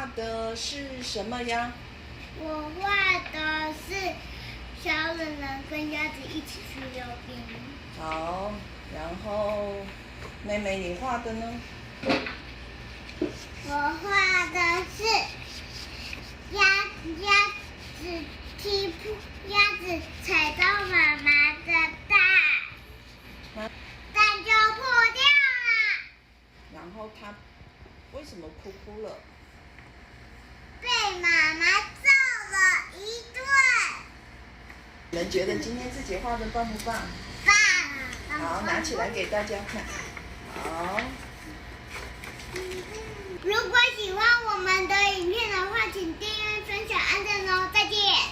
画的是什么呀？我画的是小冷人跟鸭子一起去溜冰。好，然后妹妹你画的呢？我画的是鸭子踩到妈妈的蛋，蛋就破掉了。然后她为什么哭了？被妈妈揍了一顿。你们觉得今天自己画的棒不棒？棒。好，拿起来给大家看。好。如果喜欢我们的影片的话，请订阅、分享、按赞哦！再见。